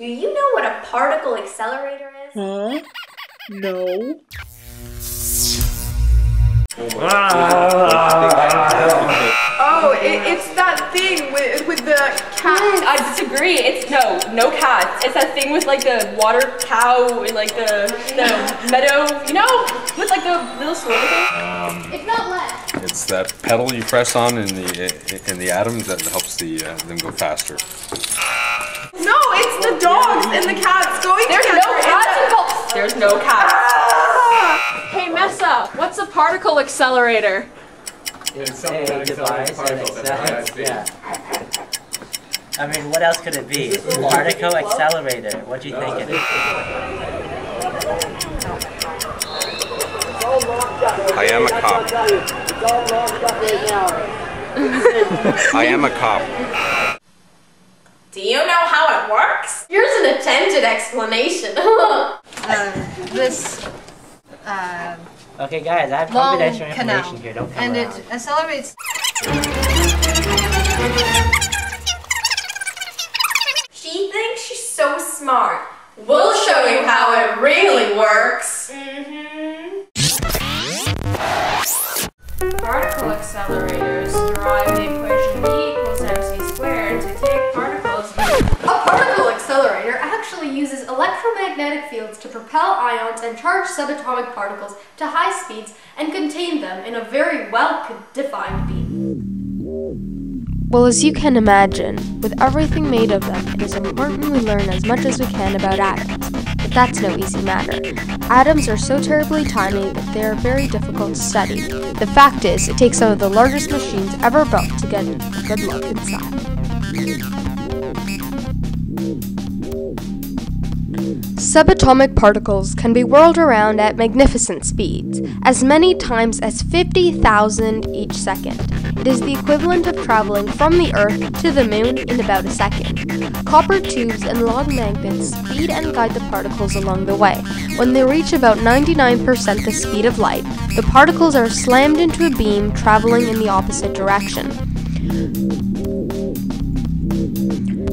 Do you know what a particle accelerator is? Huh? No. Oh, it's that thing with the cat. I disagree. It's no cats. It's that thing with like the water cow and like the meadow, you know, with like the little swirl thing. It's not lead. It's that pedal you press on in the atoms that helps them go faster. No, it's the dogs and the cats going There's together. no cats involved. There's no cats. Hey Messa, what's a particle accelerator? It's something that accelerates particles at high speed. Yeah. I mean, what else could it be? Particle accelerator. What do you think it is? I am a cop. I am a cop. Do you know how it works? Here's an attempted explanation. Okay, guys, I have long confidential canal, information here. Don't come and around. it accelerates. She thinks she's so smart. We'll show you how it really works. Particle accelerators derive the equation E=mc² to take particles. A particle accelerator actually uses electromagnetic fields to propel ions and charge subatomic particles to high speeds and contain them in a very well-defined beam. Well, as you can imagine, with everything made of them, it is important we learn as much as we can about atoms. But that's no easy matter. Atoms are so terribly tiny that they are very difficult to study. The fact is, it takes some of the largest machines ever built to get a good look inside. Subatomic particles can be whirled around at magnificent speeds, as many times as 50,000 each second. It is the equivalent of traveling from the Earth to the Moon in about a second. Copper tubes and long magnets speed and guide the particles along the way. When they reach about 99% the speed of light, the particles are slammed into a beam traveling in the opposite direction.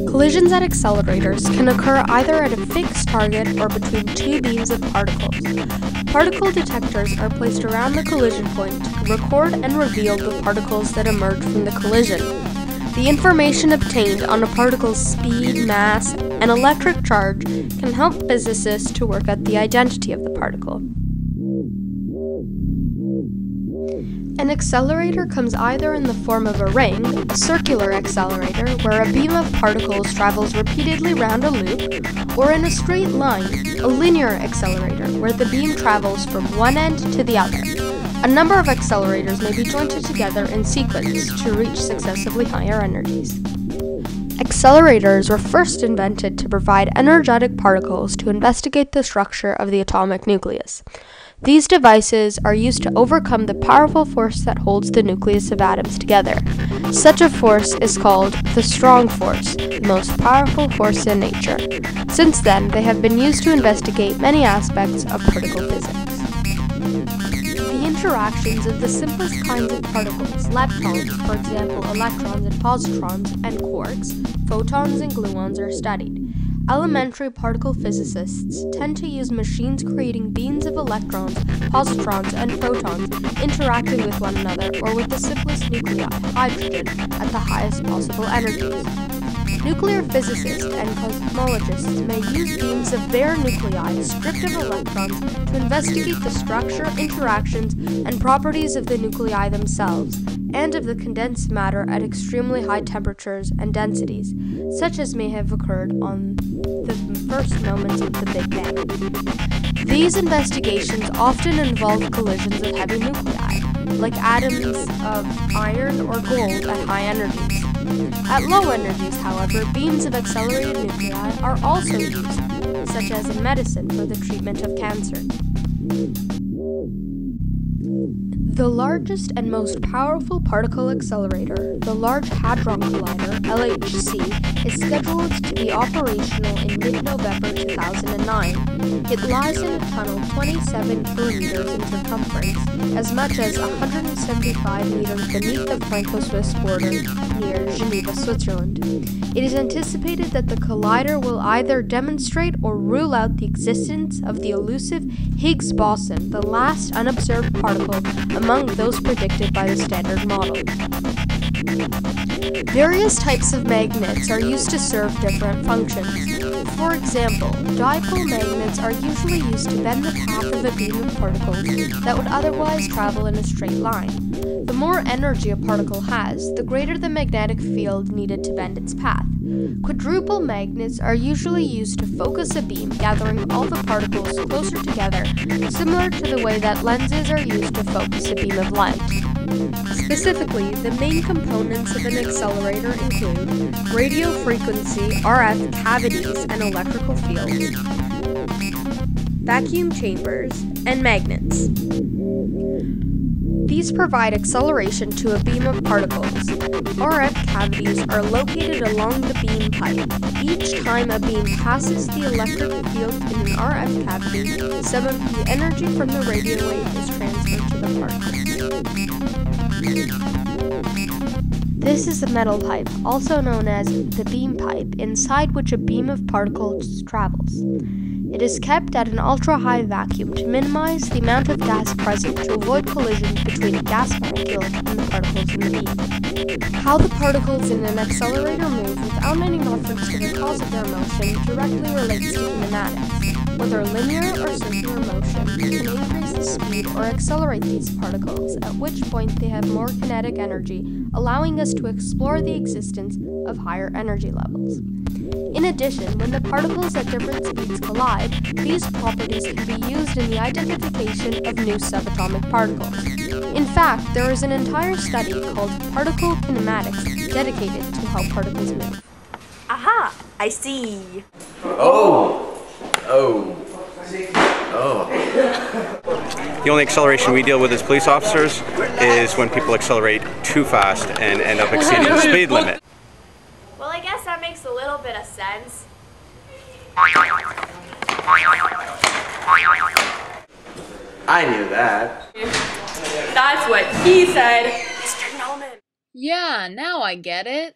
Collisions at accelerators can occur either at a fixed target or between two beams of particles. Particle detectors are placed around the collision point to record and reveal the particles that emerge from the collision. The information obtained on a particle's speed, mass, and electric charge can help physicists to work out the identity of the particle. An accelerator comes either in the form of a ring, a circular accelerator, where a beam of particles travels repeatedly round a loop, or in a straight line, a linear accelerator, where the beam travels from one end to the other. A number of accelerators may be jointed together in sequence to reach successively higher energies. Accelerators were first invented to provide energetic particles to investigate the structure of the atomic nucleus. These devices are used to overcome the powerful force that holds the nucleus of atoms together. Such a force is called the strong force, the most powerful force in nature. Since then, they have been used to investigate many aspects of particle physics. The interactions of the simplest kinds of particles, leptons, for example electrons and positrons, and quarks, photons and gluons, are studied. Elementary particle physicists tend to use machines creating beams of electrons, positrons, and photons interacting with one another or with the simplest nuclei, hydrogen, at the highest possible energies. Nuclear physicists and cosmologists may use beams of bare nuclei stripped of electrons to investigate the structure, interactions, and properties of the nuclei themselves, and of the condensed matter at extremely high temperatures and densities, such as may have occurred on the first moments of the Big Bang. These investigations often involve collisions of heavy nuclei, like atoms of iron or gold at high energies. At low energies, however, beams of accelerated nuclei are also used, such as in medicine for the treatment of cancer. The largest and most powerful particle accelerator, the Large Hadron Collider, LHC, is scheduled to be operational in mid-November 2009. It lies in a tunnel 27 kilometers in circumference, as much as 175 meters beneath the Franco-Swiss border near Geneva, Switzerland. It is anticipated that the collider will either demonstrate or rule out the existence of the elusive Higgs boson, the last unobserved particle among those predicted by the Standard Model. Various types of magnets are used to serve different functions. For example, dipole magnets are usually used to bend the path of a beam of particles that would otherwise travel in a straight line. The more energy a particle has, the greater the magnetic field needed to bend its path. Quadruple magnets are usually used to focus a beam, gathering all the particles closer together, similar to the way that lenses are used to focus a beam of light. Specifically, the main components of an accelerator include radio frequency, RF cavities, and electrical fields, vacuum chambers, and magnets. These provide acceleration to a beam of particles. RF cavities are located along the beam pipe. Each time a beam passes the electric field in an RF cavity, some of the energy from the radio wave is transferred to the particles. This is the metal pipe, also known as the beam pipe, inside which a beam of particles travels. It is kept at an ultra-high vacuum to minimize the amount of gas present to avoid collisions between a gas molecule and the particles in the beam. How the particles in an accelerator move without any reference to the cause of their motion directly relates to kinematics. Whether linear or circular motion can increase the speed or accelerate these particles, at which point they have more kinetic energy, allowing us to explore the existence of higher energy levels. In addition, when the particles at different speeds collide, these properties can be used in the identification of new subatomic particles. In fact, there is an entire study called particle kinematics dedicated to how particles move. Aha! I see. The only acceleration we deal with as police officers is when people accelerate too fast and end up exceeding the speed limit. Well, I guess that makes a little bit of sense. I knew that. That's what he said. Mr. Nolan. Yeah, now I get it.